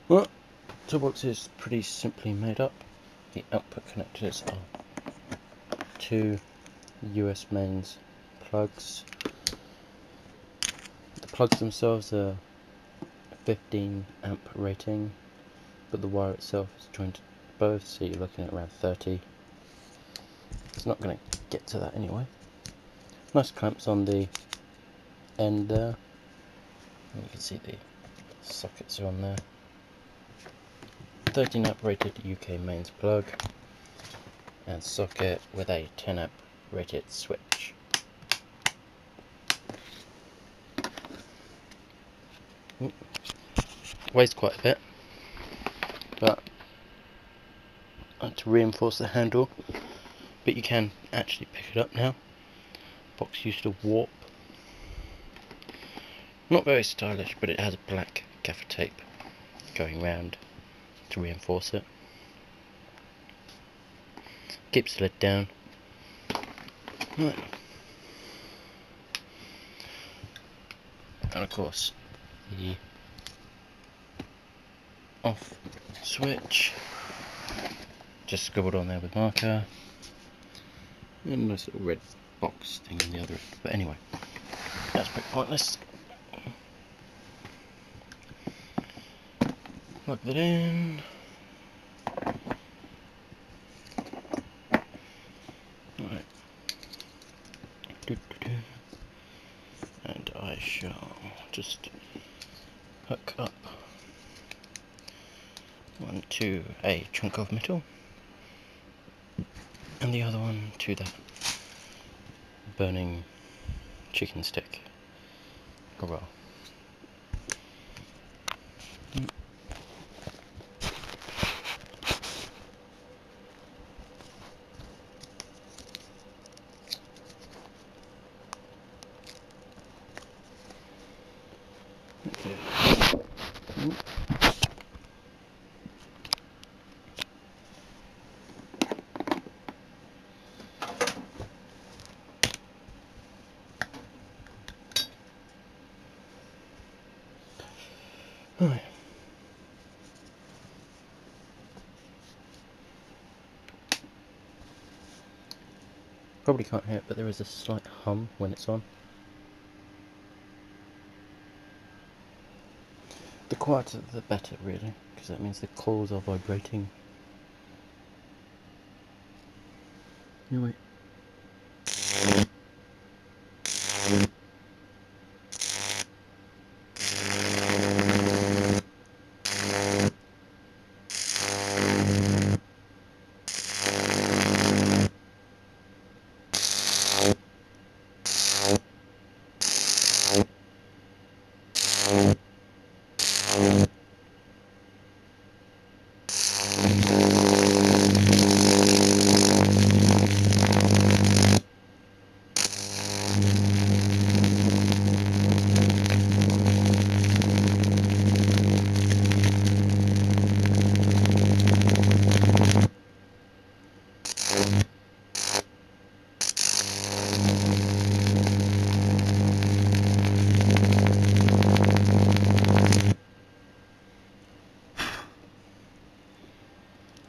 Well, Toolbox is pretty simply made up. The output connectors are two US mains plugs. The plugs themselves are 15 amp rating, but the wire itself is joined to both, so you're looking at around 30. It's not going to get to that anyway. Nice clamps on the end there, and you can see the sockets are on there. 13 amp rated UK mains plug and socket with a 10 amp rated switch. Weighs quite a bit, but I had to reinforce the handle, but you can actually pick it up now. Box used to warp. Not very stylish, but it has black gaffer tape going round to reinforce it. Keeps the lid down. Right. And of course, the off switch, just scribbled on there with marker, and a nice little red box thing on the other end. But anyway, that's pretty pointless. Plug that in. Right. And I shall just hook up one to a chunk of metal and the other one to that burning chicken stick. Hurrah. Right. Probably can't hear it, but there is a slight hum when it's on. The quieter the better, really, because that means the coils are vibrating. Anyway.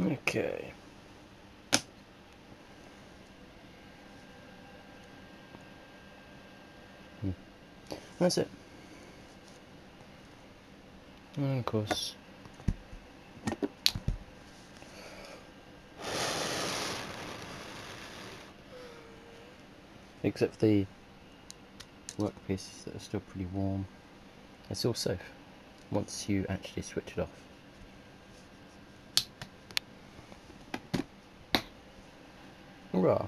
Okay. That's it. And of course, except for the workpieces that are still pretty warm, it's all safe once you actually switch it off. Hurrah!